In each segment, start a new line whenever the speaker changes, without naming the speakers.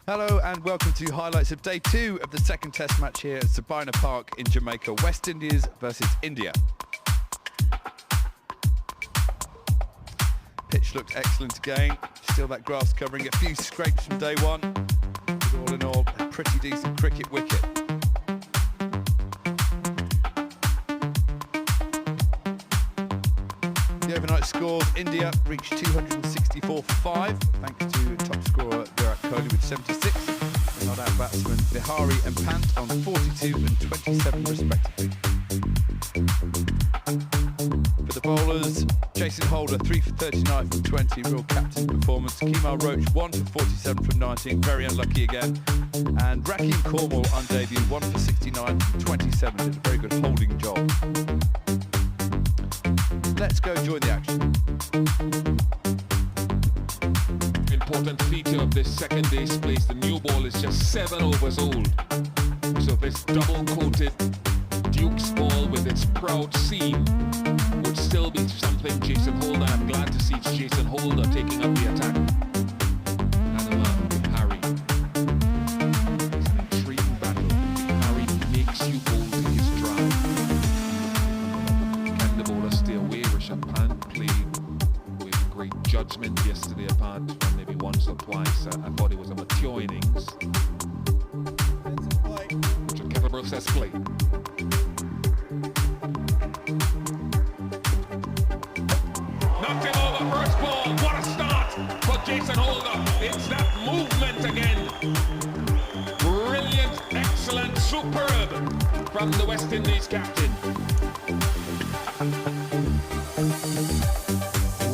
Hello and welcome to highlights of day 2 of the second test match here at Sabina Park in Jamaica. West Indies versus India. Pitch looked excellent again. Still that grass covering, a few scrapes from day one. But all in all, a pretty decent cricket wicket. The overnight scores: India reached 264 for 5, thanks to top scorer Virat Kohli with 76. And not out batsmen Vihari and Pant on 42 and 27 respectively. For the bowlers, Jason Holder 3 for 39 from 20, real captain performance. Kemar Roach 1 for 47 from 19, very unlucky again. And Rakeem Cornwall on debut 1 for 69 from 27, did a very good holding job. Let's go join the action.
Important feature of this second day's place, the new ball is just 7 overs old. So this double-coated Duke's ball with its proud seam would still be something Jason Holder. I'm glad to see it's Jason Holder taking up the attack. Vihari. It's an intriguing battle. Vihari makes you bowl to his drive. Can the bowler stay away? Rishabh Pant played with great judgment yesterday, apart from maybe once or twice. I thought it was a mature innings. Richard Kettleborough says play. Knocked him over, first ball. What a start for Jason Holder. It's that movement again. Brilliant, excellent, superb from the West Indies captain.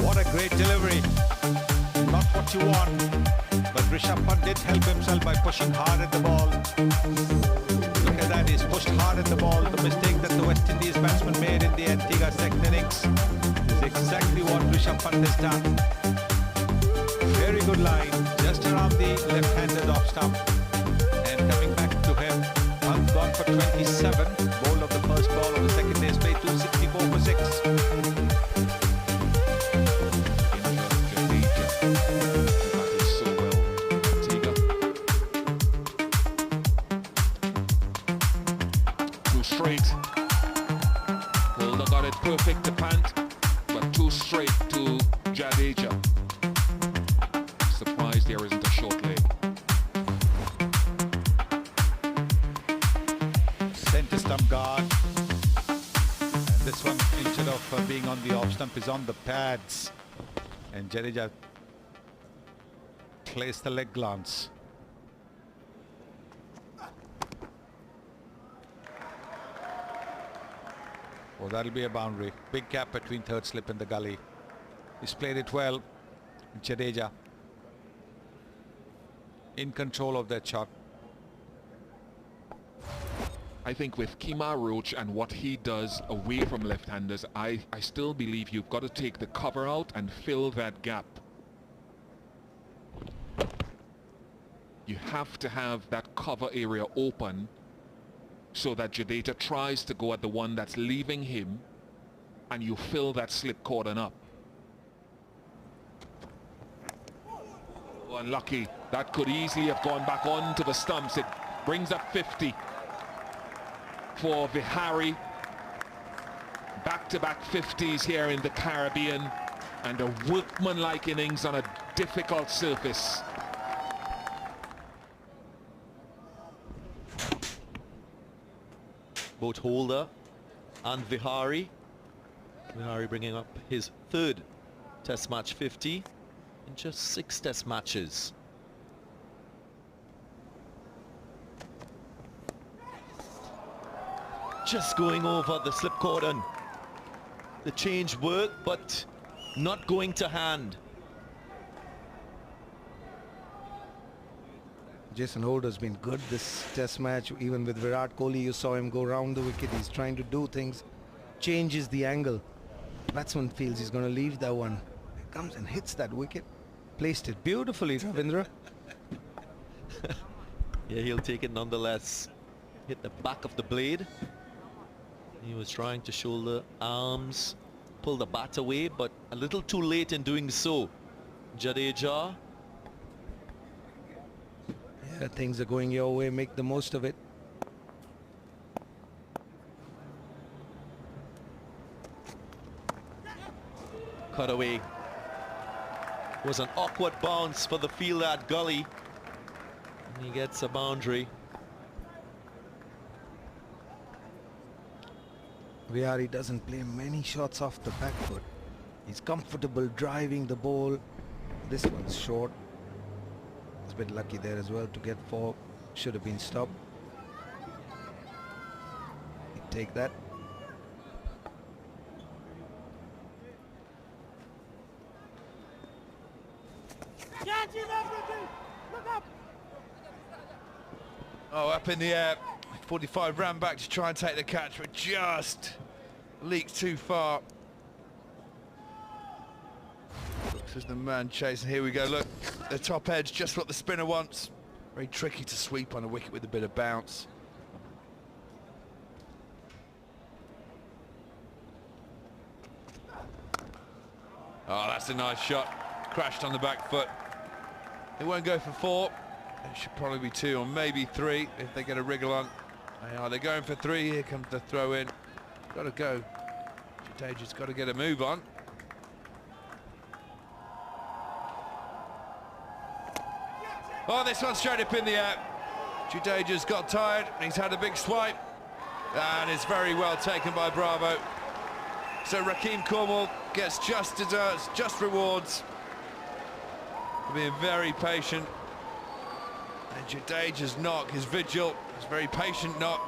What a great delivery. Not what you want, but Rishabh Pant did help himself by pushing hard at the ball. Look at that, he's pushed hard at the ball. The mistake that the West Indies batsman made in the Antigua second innings is exactly what Rishabh Pant has done. Very good line, just around the left-handed off stump. And coming back to him, Pant gone for 27. Bowled of the first ball of the second day's play, 264 for 6.
Straight. Holder got it perfect to Pant, but too straight to Jadeja. Surprised there isn't a short leg.
Centre stump guard. And this one, instead of being on the off stump, is on the pads. And Jadeja plays the leg glance. Oh, that'll be a boundary. Big gap between third slip and the gully. He's played it well. Jadeja in control of that shot.
I think with Kemar Roach and what he does away from left-handers, I still believe you've got to take the cover out and fill that gap. You have to have that cover area open so that Jadeja tries to go at the one that's leaving him and you fill that slip cordon up. Oh, unlucky. That could easily have gone back onto the stumps. It brings up 50 for Vihari. Back-to-back 50s here in the Caribbean, and a workmanlike innings on a difficult surface.
Both Holder and Vihari. Vihari bringing up his third test match 50 in just 6 test matches. Just going over the slip cordon. The change worked, but not going to hand.
Jason Holder's been good this test match. Even with Virat Kohli, you saw him go round the wicket. He's trying to do things, changes the angle. Batsman feels he's going to leave that one. He comes and hits that wicket. Placed it beautifully, Ravindra.
Yeah, he'll take it nonetheless. Hit the back of the blade. He was trying to shoulder arms, pull the bat away, but a little too late in doing so. Jadeja.
Things are going your way, make the most of it.
Cutaway was an awkward bounce for the fielder at Gully. And he gets a boundary.
Vihari doesn't play many shots off the back foot. He's comfortable driving the ball. This one's short. He's a bit lucky there as well to get 4. Should have been stopped. He'd take that.
Oh, up in the air. 45 ran back to try and take the catch, but just leaked too far. Looks as the man chasing. Here we go, look. The top edge, just what the spinner wants. Very tricky to sweep on a wicket with a bit of bounce. Oh, that's a nice shot. Crashed on the back foot. It won't go for 4. It should probably be 2 or maybe 3 if they get a wriggle on. They're going for 3. Here comes the throw in. Got to go. Jadeja's got to get a move on. Oh, this one's straight up in the air. Jadeja's got tired. He's had a big swipe. And it's very well taken by Bravo. So Rakeem Cornwall gets just desserts, just rewards. For being very patient. And Jadeja's knock, his vigil, his very patient knock,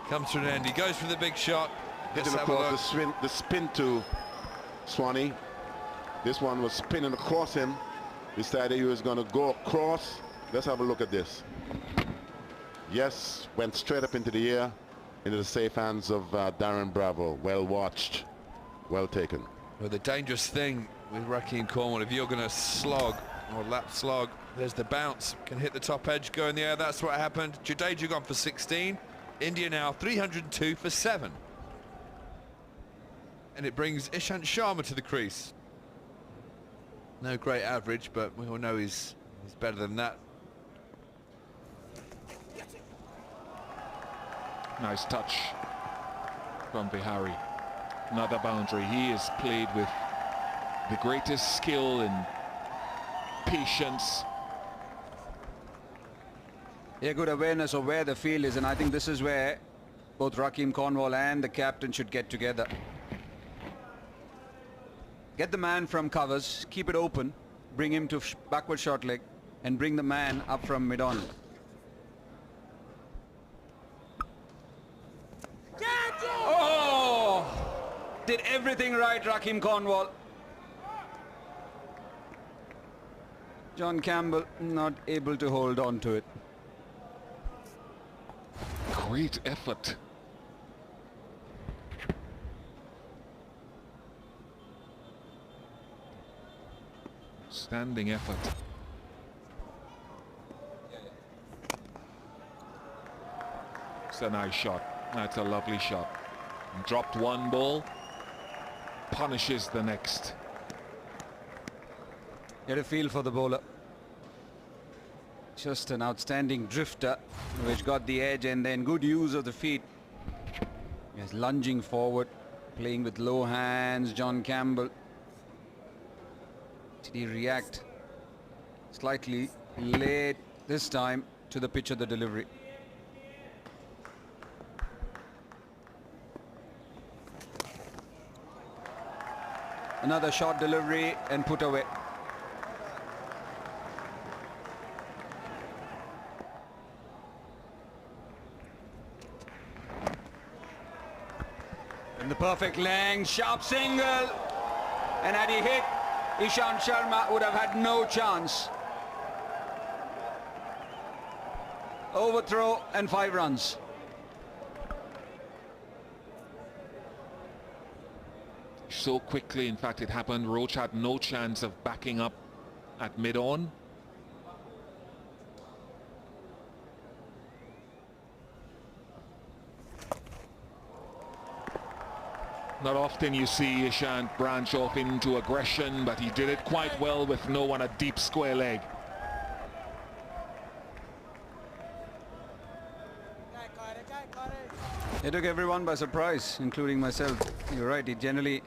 comes to an end. He goes for the big shot.
Hit
Let's
him
have a
across
look.
the spin to Swanee. This one was spinning across him. Decided he was going to go across. Let's have a look at this. Yes, went straight up into the air, into the safe hands of Darren Bravo. Well watched, well taken.
Well, the dangerous thing with Rakeem Cornwall, if you're going to slog or lap slog, there's the bounce, can hit the top edge, go in the air. That's what happened. Jadeja gone for 16. India now 302 for 7. And it brings Ishant Sharma to the crease. No great average, but we all know he's better than that.
Nice touch from Vihari. Another boundary. He is played with the greatest skill and patience.
Yeah, good awareness of where the field is, and I think this is where both Rakeem Cornwall and the captain should get together. Get the man from covers, keep it open, bring him to backward short leg, and bring the man up from mid-on. Oh! Did everything right, Rakeem Cornwall. John Campbell not able to hold on to it.
Great effort. Standing effort. It's a nice shot. That's a lovely shot. Dropped one ball, punishes the next.
Get a feel for the bowler. Just an outstanding drifter which got the edge and then good use of the feet. He's lunging forward, playing with low hands. John Campbell. Did he react slightly late this time to the pitch of the delivery? Another short delivery and put away. And the perfect length, sharp single. And had he hit, Ishant Sharma would have had no chance. Overthrow and 5 runs.
So quickly, in fact, it happened. Roach had no chance of backing up at mid-on. Not often you see Ishant branch off into aggression, but he did it quite well with no one at deep square leg.
It took everyone by surprise, including myself. You're right, he generally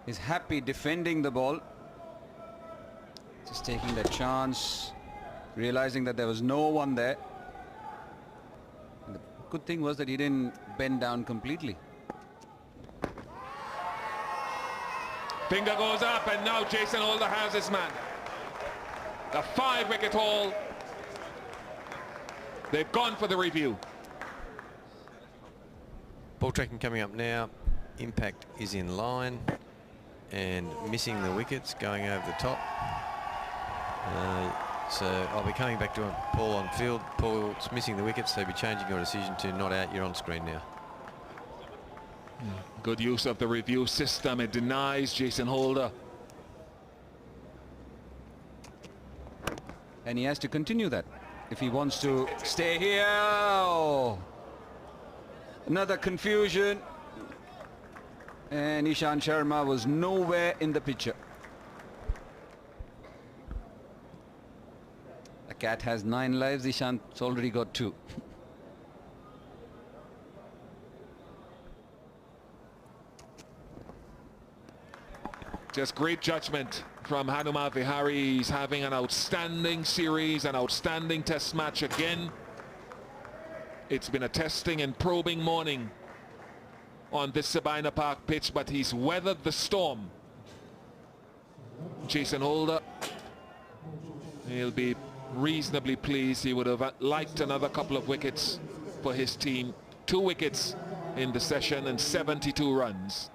is happy defending the ball. Just taking that chance, realizing that there was no one there. And the good thing was that he didn't bend down completely.
Finger goes up, and now Jason Holder has his man. A 5-wicket haul. They've gone for the review.
Ball tracking coming up now. Impact is in line and missing the wickets, going over the top. So I'll be coming back to Paul on field. Paul's missing the wickets, so he'll be changing your decision to not out. You're on screen now.
Good use of the review system. It denies Jason Holder.
And he has to continue that if he wants to stay here. Oh. Another confusion. And Ishant Sharma was nowhere in the picture. The cat has 9 lives. Ishant's already got 2.
Just great judgment from Hanuma Vihari. He's having an outstanding series, an outstanding test match again. It's been a testing and probing morning on this Sabina Park pitch, but he's weathered the storm. Jason Holder, he'll be reasonably pleased. He would have liked another couple of wickets for his team. 2 wickets in the session and 72 runs.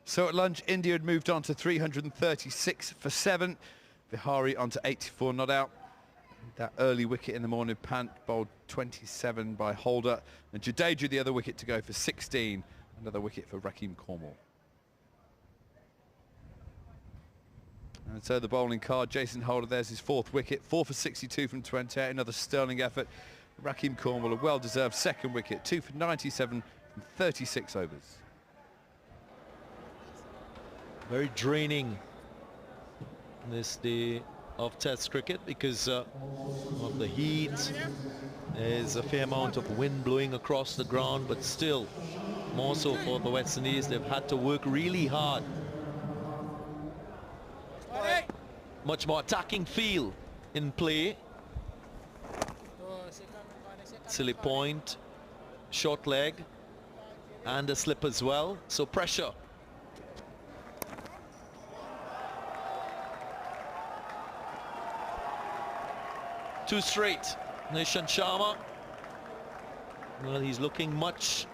So at lunch, India had moved on to 336 for 7. Vihari on to 84 not out. That early wicket in the morning, Pant bowled 27 by Holder. And Jadeja the other wicket to go for 16. Another wicket for Rakeem Cornwall. And so the bowling card, Jason Holder, there's his 4th wicket. 4 for 62 from 28, another sterling effort. Rakeem Cornwall, a well-deserved 2nd wicket. 2 for 97 from 36 overs.
Very draining this day of Test cricket because of the heat. There's a fair amount of wind blowing across the ground, but still, more so for the West Indies, they've had to work really hard. Much more attacking feel in play. Silly point, short leg, and a slip as well, so pressure. Two straight. Ishant Sharma. Well, he's looking much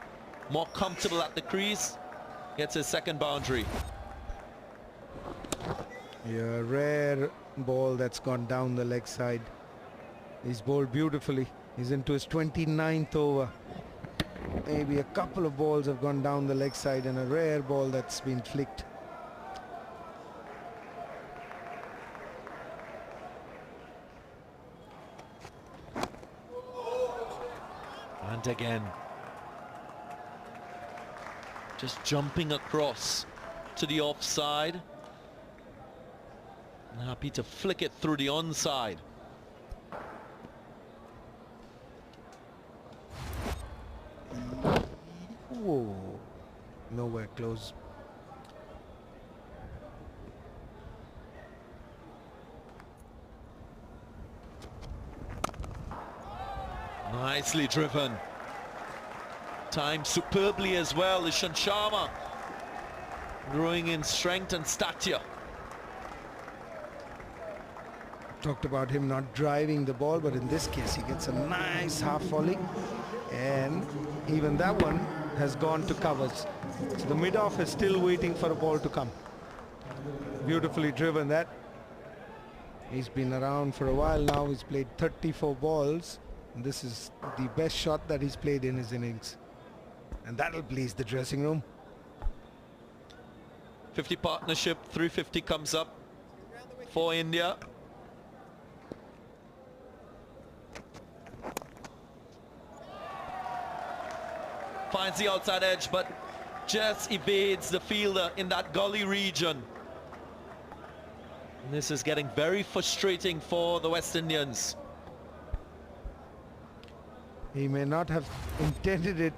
more comfortable at the crease. Gets his 2nd boundary.
Yeah, rare ball that's gone down the leg side. He's bowled beautifully. He's into his 29th over. Maybe a couple of balls have gone down the leg side and a rare ball that's been flicked.
And again, just jumping across to the offside. And happy to flick it through the onside.
Whoa, nowhere close.
Nicely driven. Timed superbly as well. Ishant Sharma growing in strength and stature.
Talked about him not driving the ball, but in this case he gets a nice half volley, and even that one has gone to covers. So the mid-off is still waiting for a ball to come. Beautifully driven that. He's been around for a while now. He's played 34 balls. And this is the best shot that he's played in his innings. And that'll please the dressing room.
50 partnership, 350 comes up for India. Finds the outside edge, but just evades the fielder in that gully region. And this is getting very frustrating for the West Indians.
He may not have intended it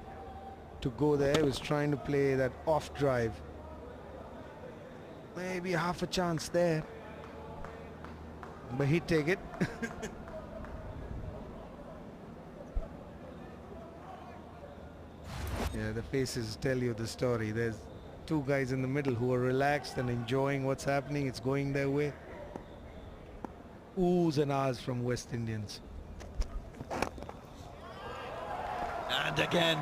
to go there. He was trying to play that off drive. Maybe half a chance there. But he'd take it. Yeah, the faces tell you the story. There's two guys in the middle who are relaxed and enjoying what's happening. It's going their way. Oohs and ahs from West Indians.
And again,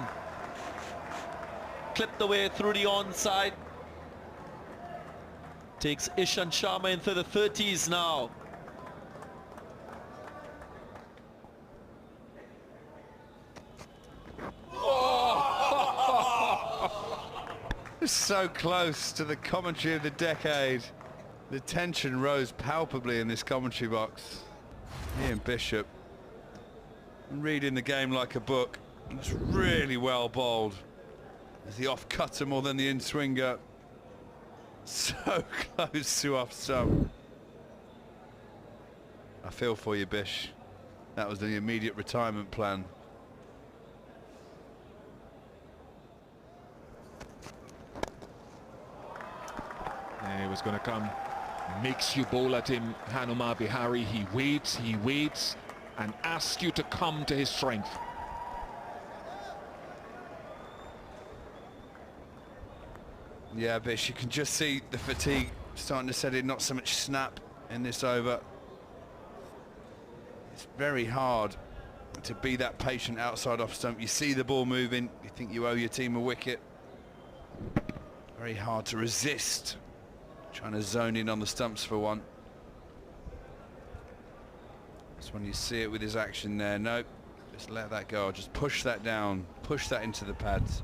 clipped away through the onside. Takes Ishant Sharma into the 30s now.
So close to the commentary of the decade. The tension rose palpably in this commentary box. Ian Bishop, reading the game like a book. It's really well bowled. There's the off cutter more than the in swinger. So close to off stump. I feel for you, Bish. That was the immediate retirement plan.
He was going to come. Makes you bowl at him, Hanuman Vihari. He waits, and asks you to come to his strength.
Yeah, Bish, you can just see the fatigue starting to set in, not so much snap in this over. It's very hard to be that patient outside off stump. You see the ball moving, you think you owe your team a wicket. Very hard to resist. Trying to zone in on the stumps for one. That's when you see it with his action there. Nope, just let that go. Just push that down, push that into the pads.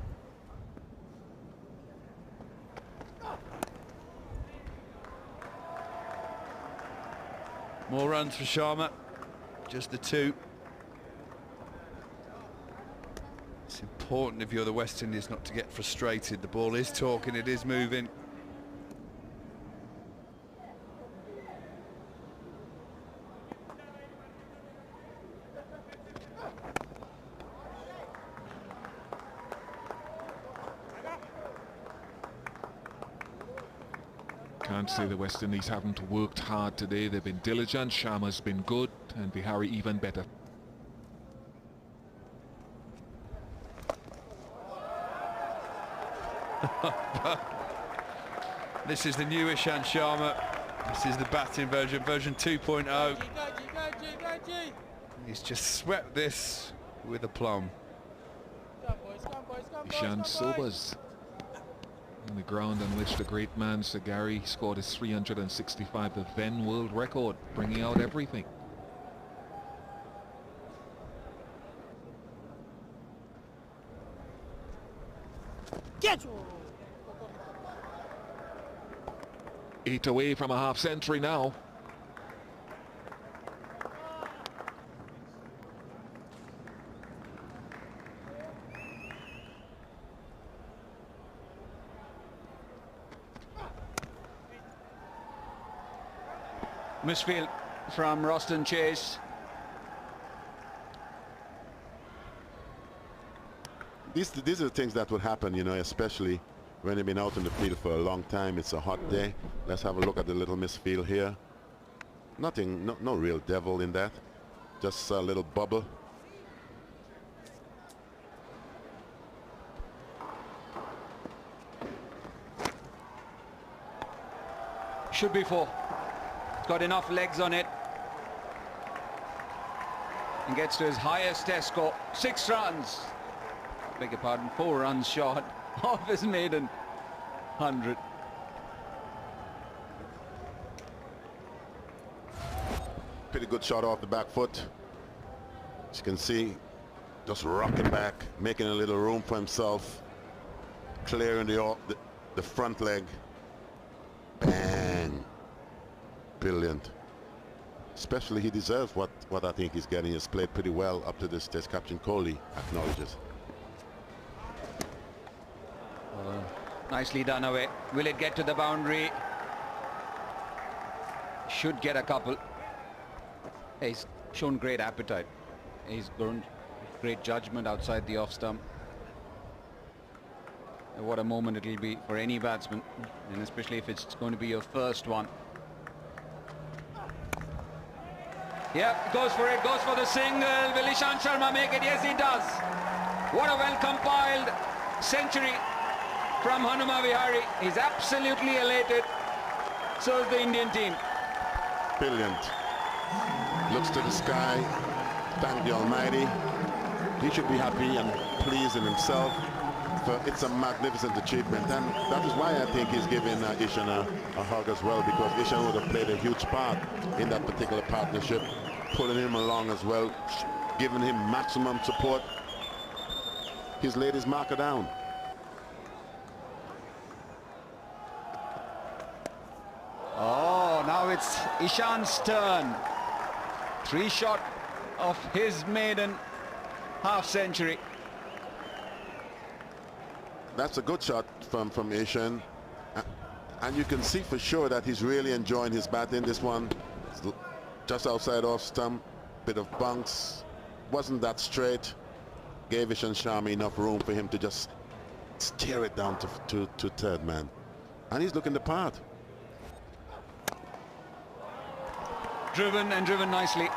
More runs for Sharma, just the 2. It's important if you're the West Indies not to get frustrated. The ball is talking, it is moving.
Can't say the West Indies haven't worked hard today. They've been diligent. Sharma's been good, and Vihari even better.
This is the new Ishant Sharma. This is the batting version 2.0. He's just swept this with aplomb.
Ishant sobers on the ground on which the great man Sir Gary scored his 365, the then world record, bringing out everything.
Get
8 away from a half century now.
Misfield from Roston Chase.
These are the things that would happen, you know, especially when they've been out in the field for a long time. It's a hot day. Let's have a look at the little misfield here. Nothing, no real devil in that. Just a little bubble.
Should be 4. Got enough legs on it. And gets to his highest test score. 6 runs. Beg your pardon, 4 runs short of his maiden 100.
Pretty good shot off the back foot. As you can see, just rocking back, making a little room for himself, clearing the front leg. Bang. Brilliant. Especially he deserves what I think he's getting. He's played pretty well up to this test. Captain Kohli acknowledges.
Nicely done away. Will it get to the boundary? Should get a couple. He's shown great appetite. He's grown Great judgment outside the off stump. And what a moment it'll be for any batsman, and especially if it's going to be your first one. Yep, goes for it, goes for the single. Will Ishant Sharma make it? Yes, he does. What a well-compiled century from Hanuma Vihari. He's absolutely elated. So is the Indian team.
Brilliant. Looks to the sky. Thank the Almighty. He should be happy and pleased in himself. It's a magnificent achievement, and that is why I think he's giving Ishan a hug as well, because Ishan would have played a huge part in that particular partnership, pulling him along as well, giving him maximum support. He's laid his marker down.
Oh, now it's Ishant's turn. 3 shot of his maiden half century.
That's a good shot from Ishan, and you can see for sure that he's really enjoying his batting. This one just outside off stump, bit of bunks, wasn't that straight, gave Ishant Sharma enough room for him to just steer it down to third man, and he's looking the part.
Driven and driven nicely.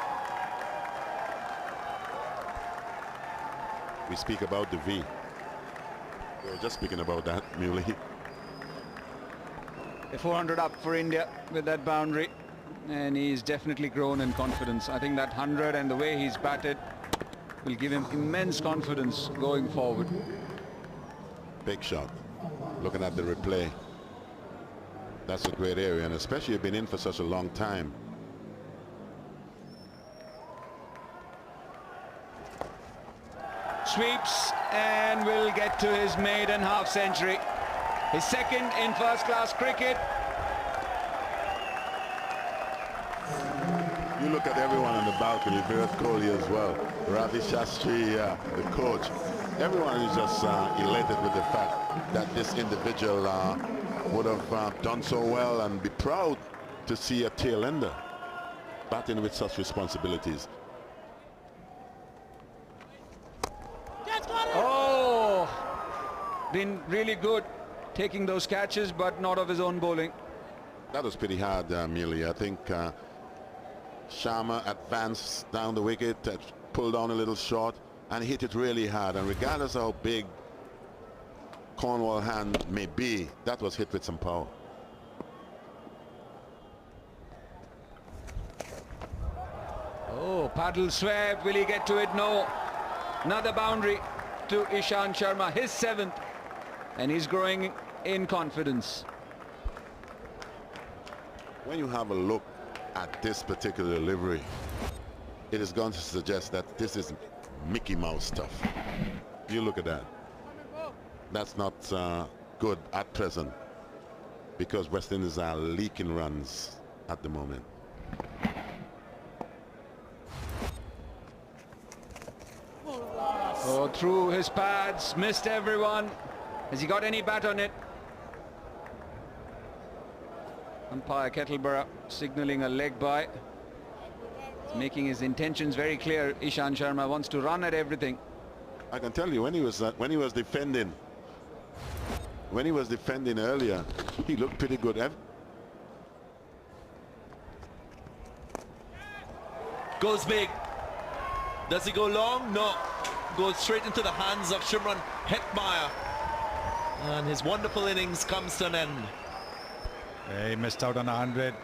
We speak about the V. We were just speaking about that, Muley.
The 400 up for India with that boundary, and he's definitely grown in confidence. I think that 100 and the way he's batted will give him immense confidence going forward.
Big shot. Looking at the replay, that's a great area, and especially been in for such a long time.
Sweeps and will get to his maiden half century. His second in first-class cricket.
You look at everyone on the balcony, Virat Kohli as well, Ravi Shastri, the coach. Everyone is just elated with the fact that this individual would have done so well, and be proud to see a tail ender batting with such responsibilities.
Oh, been really good taking those catches, but not of his own bowling.
That was pretty hard, Muley. I think Sharma advanced down the wicket, pulled down a little short, and hit it really hard. And regardless of how big Cornwall hand may be, that was hit with some power.
Oh, paddle sweep. Will he get to it? No. Another boundary to Ishant Sharma, his 7th, and he's growing in confidence.
When you have a look at this particular delivery, it is going to suggest that this is Mickey Mouse stuff. You look at that. That's not good at present, because West Indies are leaking runs at the moment.
Oh, through his pads, missed everyone. Has he got any bat on it? Umpire Kettleborough signaling a leg by. He's making his intentions very clear. Ishant Sharma wants to run at everything.
I can tell you, when he was defending earlier, he looked pretty good.
Goes big. Does he go long? No. Goes straight into the hands of Shimron Hetmyer, and his wonderful innings comes to an end.
He missed out on 100,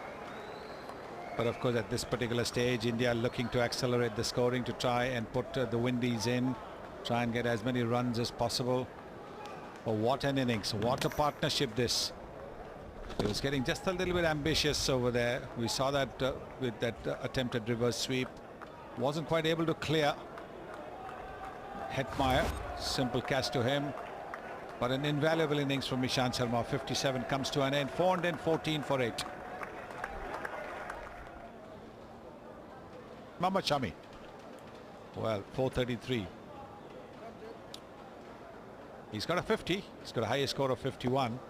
but of course at this particular stage India looking to accelerate the scoring to try and put the Windies in, try and get as many runs as possible. Oh, what an innings, what a partnership this. He was getting just a little bit ambitious over there. We saw that with that attempted reverse sweep, wasn't quite able to clear. Hetmyer, simple catch to him, but an invaluable innings from Ishant Sharma. 57 comes to an end. 414 for 8. Mohammad Shami. Well, 433. He's got a 50. He's got a highest score of 51.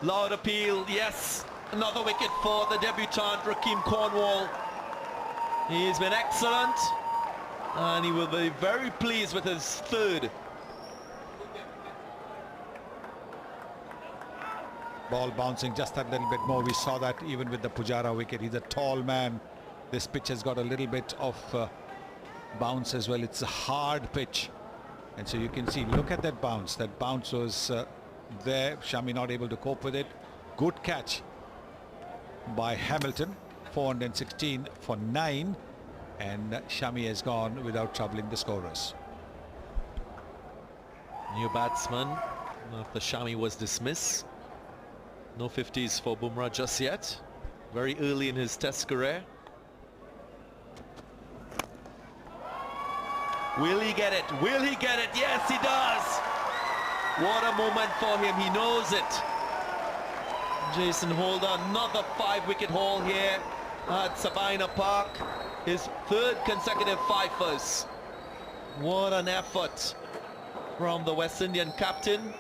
Loud appeal, yes. Another wicket for the debutant Rakeem Cornwall. He's been excellent, and he will be very pleased with his third.
Ball bouncing just that little bit more. We saw that even with the Pujara wicket. He's a tall man. This pitch has got a little bit of bounce as well. It's a hard pitch, and so you can see, look at that bounce. That bounce was there. Shami not able to cope with it. Good catch by Hamilton. 416 for 9, and Shami has gone without troubling the scorers.
New batsman after Shami was dismissed. No 50s for Bumrah just yet. Very early in his test career. Will he get it? Will he get it? Yes, he does. What a moment for him. He knows it. Jason Holder, another 5-wicket haul here at Sabina Park. His third consecutive fifers. What an effort from the West Indian captain.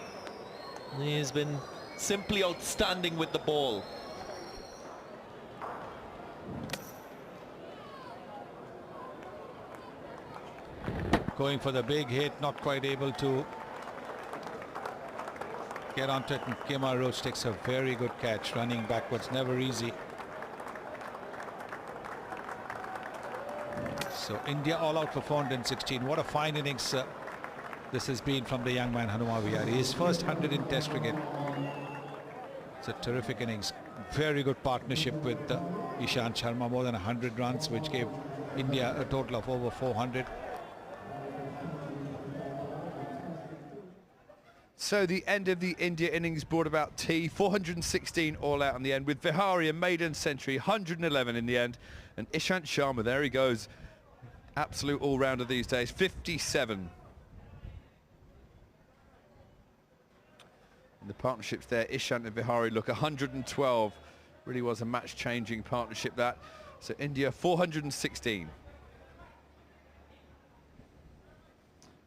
He's been simply outstanding with the ball.
Going for the big hit, not quite able to get onto it, and Kemar Roach takes a very good catch, running backwards, never easy. So India all out for 416. What a fine innings this has been from the young man Hanuma Vihari. His first 100 in Test cricket. It's a terrific innings. Very good partnership with Ishant Sharma, more than 100 runs, which gave India a total of over 400.
So the end of the India innings brought about tea. 416 all out in the end, with Vihari a maiden century, 111 in the end, and Ishant Sharma, there he goes, absolute all-rounder these days, 57. And the partnerships there, Ishant and Vihari, look, 112. Really was a match-changing partnership, that. So India 416.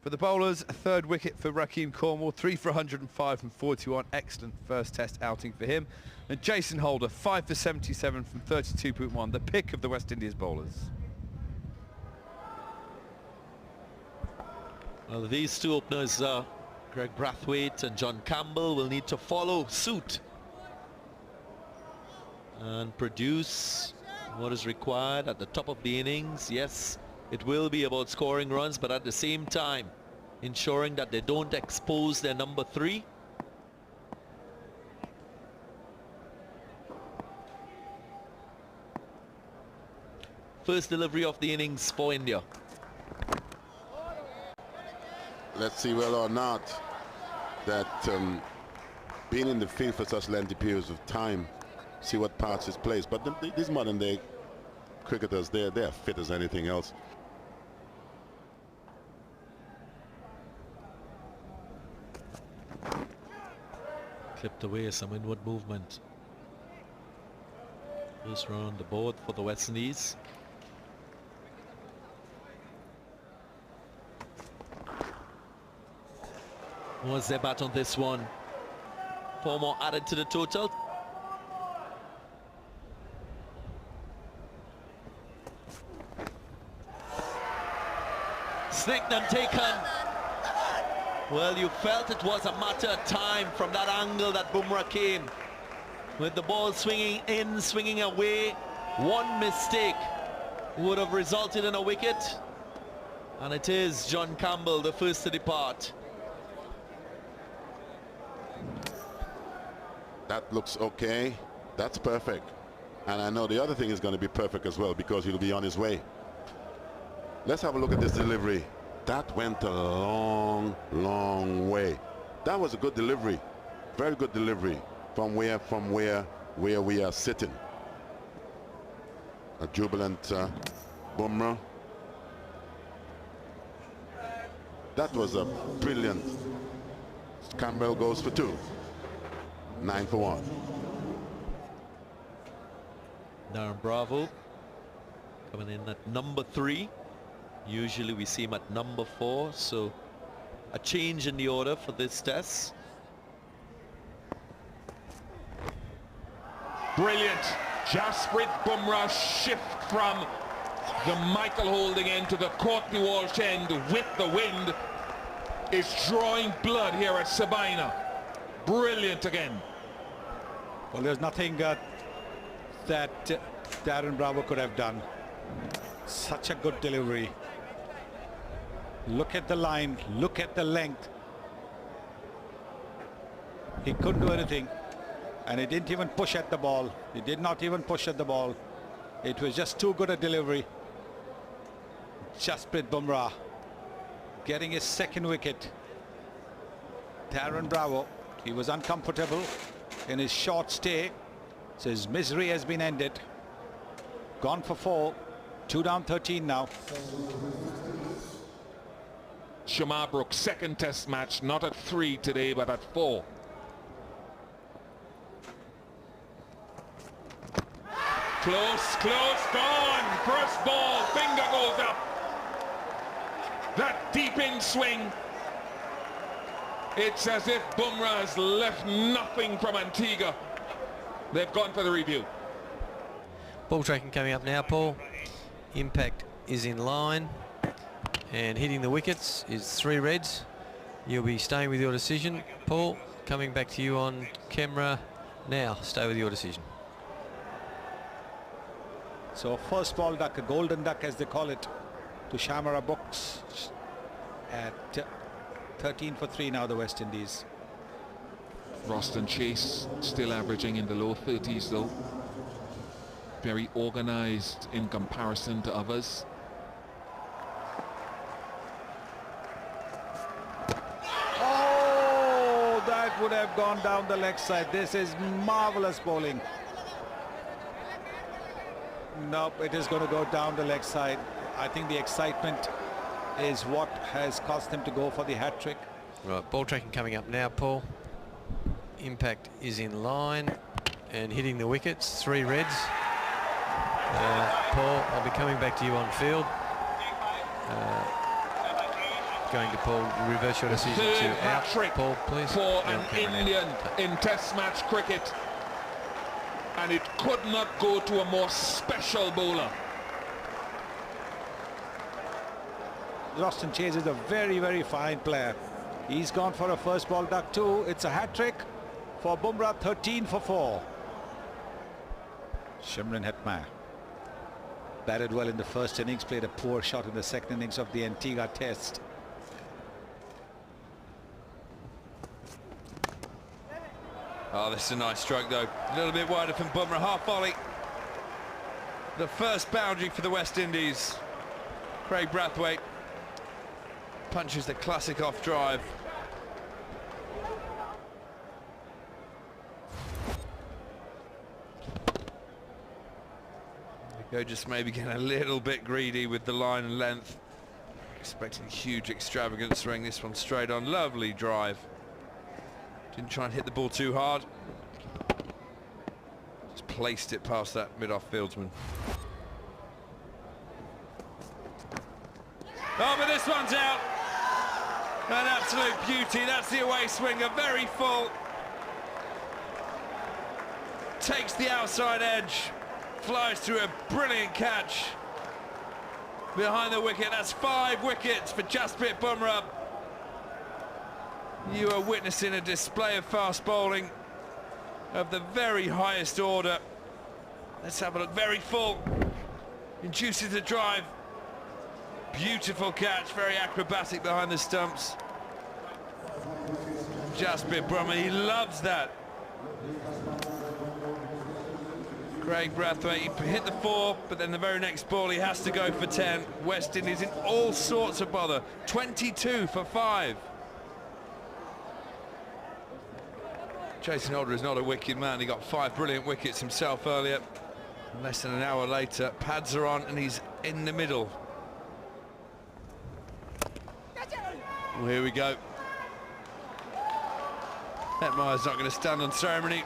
For the bowlers, a third wicket for Rakeem Cornwall, 3 for 105 from 41. Excellent first test outing for him. And Jason Holder, 5 for 77 from 32.1, the pick of the West Indies bowlers.
Well, these two openers, Greg Brathwaite and John Campbell, will need to follow suit and produce what is required at the top of the innings. Yes, it will be about scoring runs, but at the same time ensuring that they don't expose their number 3. First delivery of the innings for India.
Let's see whether or not that being in the field for such lengthy periods of time, see what parts is placed. But these modern day cricketers, they're fit as anything else.
Clipped away, some inward movement. First run on the board for the West Indies. Was their bat on this one? 4 more added to the total. Snaked and taken. Well, you felt it was a matter of time from that angle that Bumrah came. With the ball swinging in, swinging away. One mistake would have resulted in a wicket. And it is John Campbell, the first to depart.
That looks okay. That's perfect. And I know the other thing is going to be perfect as well, because he'll be on his way. Let's have a look at this delivery. That went a long, long way. That was a good delivery. Very good delivery from where we are sitting. A jubilant Bumrah. That was a brilliant. Campbell goes for 2. 9 for 1.
Darren Bravo coming in at number 3. Usually we see him at number 4, so a change in the order for this test.
Brilliant. Jasprit Bumrah shift from The Michael holding end to the Courtney Walsh end with the wind is drawing blood here at Sabina. Brilliant again.
Well, there's nothing that Darren Bravo could have done. Such a good delivery. Look at the line, look at the length. He couldn't do anything, and he didn't even push at the ball. He did not even push at the ball. It was just too good a delivery. Jasprit Bumrah getting his second wicket. Darren Bravo, he was uncomfortable in his short stay, so his misery has been ended. Gone for 4, 2 down 13 now.
Shamar Brooks' second test match, not at 3 today, but at 4. Close, gone. First ball, finger goes up. That deep in swing. It's as if Bumrah has left nothing from Antigua. They've gone for the review.
Ball tracking coming up now, Paul. Impact is in line, and hitting the wickets is 3 reds. You'll be staying with your decision. Paul, coming back to you on camera now. Stay with your decision.
So first ball duck, a golden duck as they call it, to Shamara Brooks at 13 for 3 now, the West Indies.
Roston Chase still averaging in the low 30s though. Very organized in comparison to others.
Oh, that would have gone down the leg side. This is marvelous bowling. Nope, it is going to go down the leg side. I think the excitement is what has caused them to go for the hat-trick.
Right, ball tracking coming up now, Paul. Impact is in line and hitting the wickets, 3 reds. Paul, I'll be coming back to you on field. Going to Paul, reverse your decision to out. Paul, please.
For an Indian in Test match cricket. And it could not go to a more special bowler.
Roston Chase is a very, very fine player. He's gone for a first ball duck too. It's a hat-trick for Bumrah, 13 for 4. Shimron Hetmyer batted well in the first innings, played a poor shot in the second innings of the Antigua Test.
Oh, this is a nice stroke though. A little bit wider from Bumrah, half volley. The first boundary for the West Indies. Craig Brathwaite punches the classic off drive. Go just maybe getting a little bit greedy with the line and length. Expecting a huge extravagant swing. This one straight on, lovely drive. Didn't try and hit the ball too hard. Just placed it past that mid-off fieldsman. Oh, but this one's out. An absolute beauty. That's the away swinger, very full. Takes the outside edge. Flies through a brilliant catch. Behind the wicket, that's 5 wickets for Jasprit Bumrah. You are witnessing a display of fast bowling of the very highest order. Let's have a look, very full. Induces the drive. Beautiful catch, very acrobatic behind the stumps. Jasprit Bumrah, he loves that. Craig Brathwaite, he hit the 4, but then the very next ball he has to go for 10. West Indies in all sorts of bother. 22 for 5. Jason Holder is not a wicked man. He got 5 brilliant wickets himself earlier. Less than an hour later, pads are on and he's in the middle. Well, here we go. Hetmyer's not going to stand on ceremony.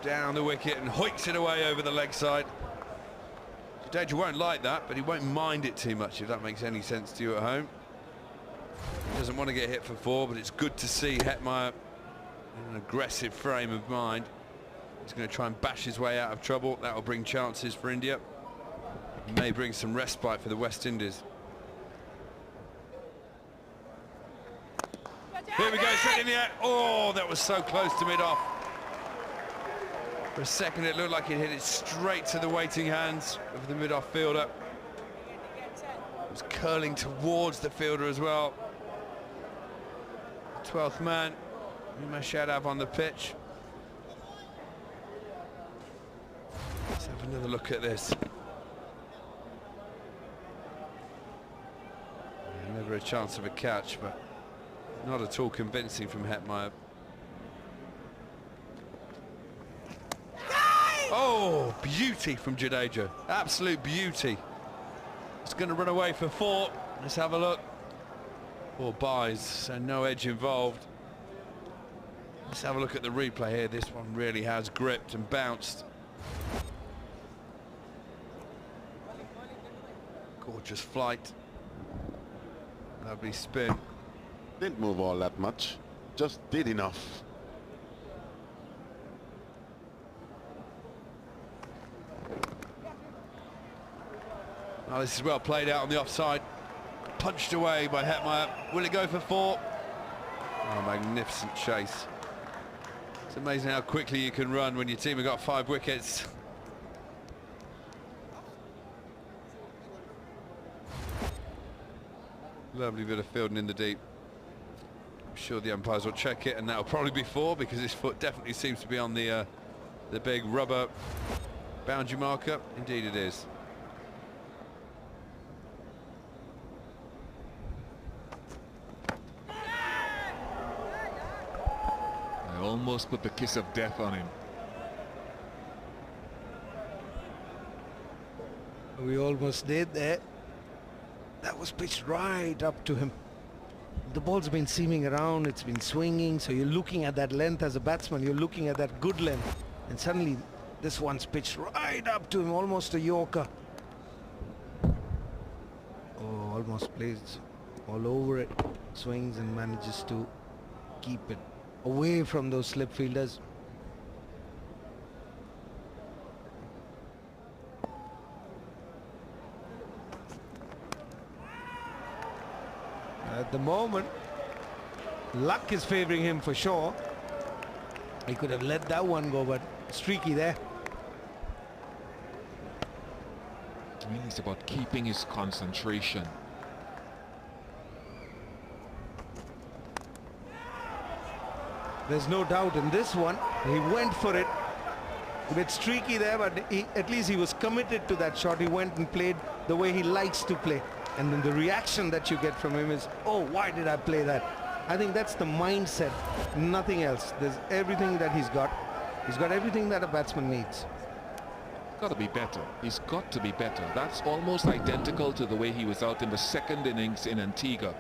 Down the wicket and hoiks it away over the leg side. Jadeja won't like that, but he won't mind it too much, if that makes any sense to you at home. He doesn't want to get hit for 4, but it's good to see Hetmyer in an aggressive frame of mind. He's going to try and bash his way out of trouble. That will bring chances for India. May bring some respite for the West Indies. Here we go, straight in the air. Oh, that was so close to mid-off. For a second it looked like it hit it straight to the waiting hands of the mid-off fielder. It was curling towards the fielder as well. 12th man, Mashadov on the pitch. Let's have another look at this. Never a chance of a catch, but not at all convincing from Hetmeyer. Oh, beauty from Jadeja. Absolute beauty. It's going to run away for 4. Let's have a look. 4 buys, so no edge involved. Let's have a look at the replay here. This one really has gripped and bounced. Gorgeous flight. Lovely spin.
Didn't move all that much, just did enough.
Oh, this is well played out on the offside. Punched away by Hetmeyer. Will it go for 4? Oh, magnificent chase. It's amazing how quickly you can run when your team have got 5 wickets. Lovely bit of fielding in the deep. I'm sure the umpires will check it, and that'll probably be 4 because his foot definitely seems to be on the big rubber boundary marker. Indeed it is.
I almost put the kiss of death on him.
We almost did there. That was pitched right up to him. The ball's been seaming around, it's been swinging, so you're looking at that length as a batsman, you're looking at that good length, and suddenly this one's pitched right up to him, almost a Yorker. Oh, almost plays all over it, swings and manages to keep it away from those slip fielders. At the moment, luck is favouring him for sure. He could have let that one go, but streaky there.
I mean, it's about keeping his concentration.
There's no doubt in this one. He went for it. A bit streaky there, but at least he was committed to that shot. He went and played the way he likes to play. And then the reaction that you get from him is, oh, why did I play that? I think that's the mindset, nothing else. There's everything that he's got. He's got everything that a batsman needs.
Got to be better. He's got to be better. That's almost identical to the way he was out in the 2nd innings in Antigua.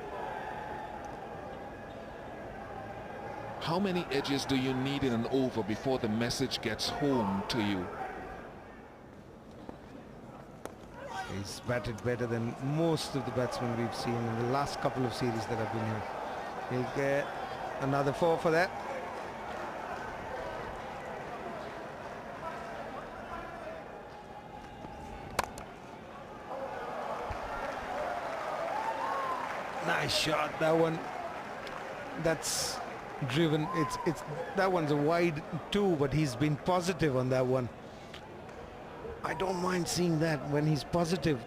How many edges do you need in an over before the message gets home to you?
He's batted better than most of the batsmen we've seen in the last couple of series that have been here. He'll get another 4 for that. Nice shot, that one. That's driven. It's that one's a wide 2, but he's been positive on that one. I don't mind seeing that when he's positive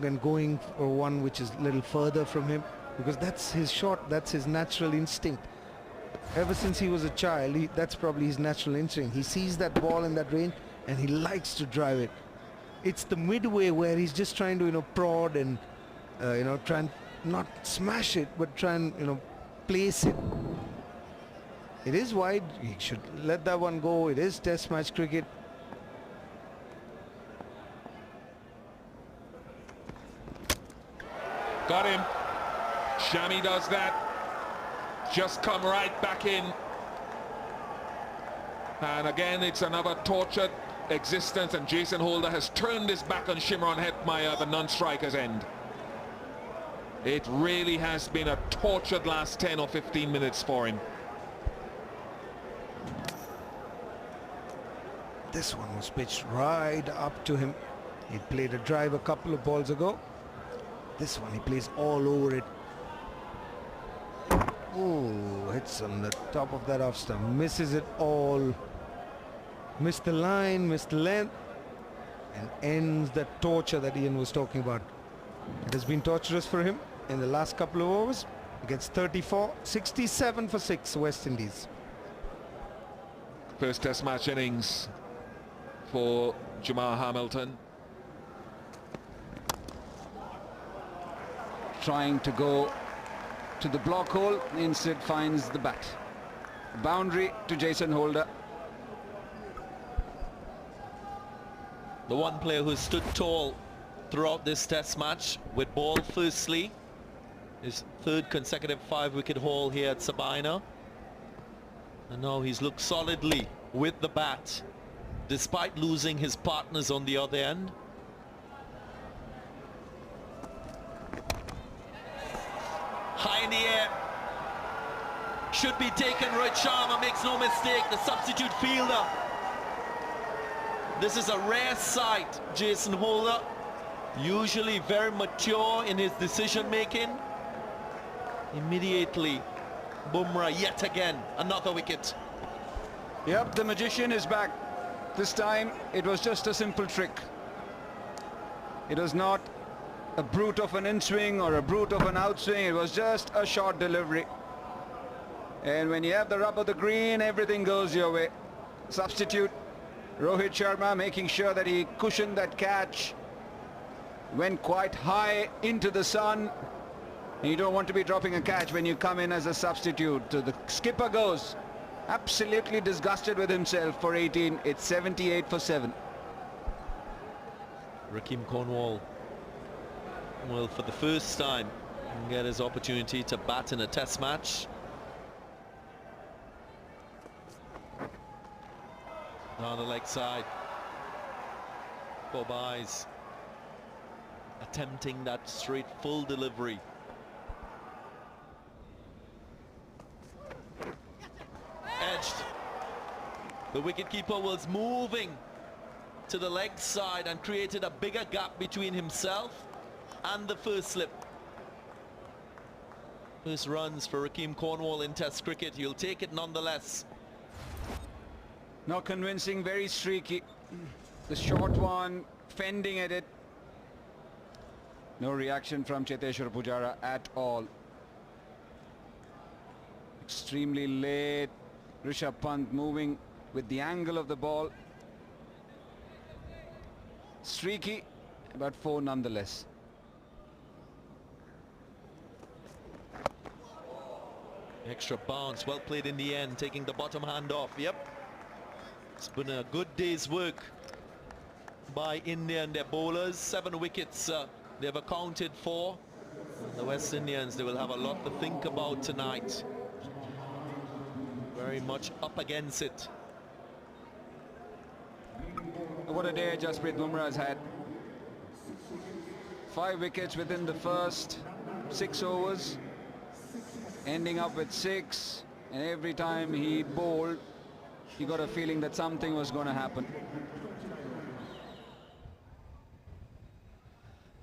and going for one which is a little further from him, because that's his shot, that's his natural instinct. Ever since he was a child, that's probably his natural instinct. He sees that ball in that range and he likes to drive it. It's the midway where he's just trying to, prod and, try and not smash it, but try and, place it. It is wide. He should let that one go. It is Test match cricket.
Got him. Shami does that. Just come right back in. And again, it's another tortured existence, and Jason Holder has turned his back on Shimron Hetmeyer at the non-striker's end. It really has been a tortured last 10 or 15 minutes for him.
This one was pitched right up to him. He played a drive a couple of balls ago. This one he plays all over it. Oh, hits on the top of that off stump, misses it all. Missed the line, missed the length, and ends the torture that Ian was talking about. It has been torturous for him in the last couple of overs. He gets 34, 67 for 6, West Indies.
First Test match innings for Jamal Hamilton.
Trying to go to the block hole, instead finds the bat. Boundary to Jason Holder.
The one player who stood tall throughout this Test match with ball firstly. His third consecutive 5-wicket haul here at Sabina. And now he's looked solidly with the bat, despite losing his partners on the other end. High in the air. Should be taken. Rohit Sharma makes no mistake, the substitute fielder. This is a rare sight. Jason Holder, usually very mature in his decision making. Immediately, Bumrah yet again, another wicket.
Yep, the magician is back. This time it was just a simple trick. It was not a brute of an in-swing or a brute of an outswing. It was just a short delivery. And when you have the rub of the green, everything goes your way. Substitute Rohit Sharma making sure that he cushioned that catch. Went quite high into the sun. And you don't want to be dropping a catch when you come in as a substitute. So the skipper goes absolutely disgusted with himself for 18. It's 78 for 7.
Rakeem Cornwall will, for the first time, get his opportunity to bat in a Test match. Down the leg side. Bob Eyes attempting that straight full delivery. Edged. The wicketkeeper was moving to the leg side and created a bigger gap between himself and the first slip. First runs for Rakeem Cornwall in Test cricket. He'll take it nonetheless.
Not convincing, very streaky. The short one, fending at it. No reaction from Cheteshwar Pujara at all. Extremely late. Rishabh Pant moving with the angle of the ball. Streaky, but 4 nonetheless.
Extra bounce, well played in the end, taking the bottom hand off. Yep. It's been a good day's work by India and their bowlers. 7 wickets they've accounted for. And the West Indians, they will have a lot to think about tonight. Very much up against it.
What a day Jasprit Bumrah has had. 5 wickets within the first 6 overs, ending up with 6, and every time he bowled, he got a feeling that something was going to happen.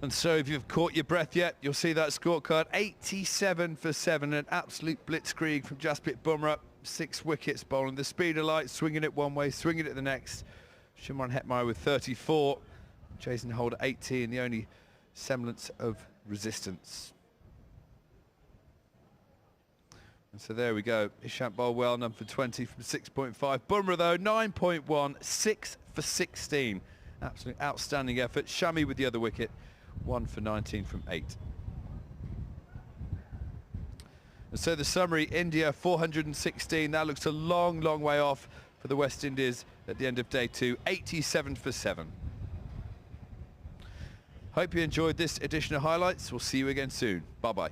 And so if you've caught your breath yet, you'll see that scorecard. 87 for 7, an absolute blitzkrieg from Jasprit Bumrah. 6 wickets bowling the speed of light, swinging it one way, swinging it the next. Shimron Hetmyer with 34, Jason Holder 18, the only semblance of resistance. And so there we go. Ishant Bolwell, none for 20 from 6.5. Bumrah though, 9.1, 6 for 16. Absolute outstanding effort. Shami with the other wicket, 1 for 19 from 8. And so the summary, India 416. That looks a long, long way off for the West Indies at the end of day 2, 87 for 7. Hope you enjoyed this edition of Highlights. We'll see you again soon. Bye-bye.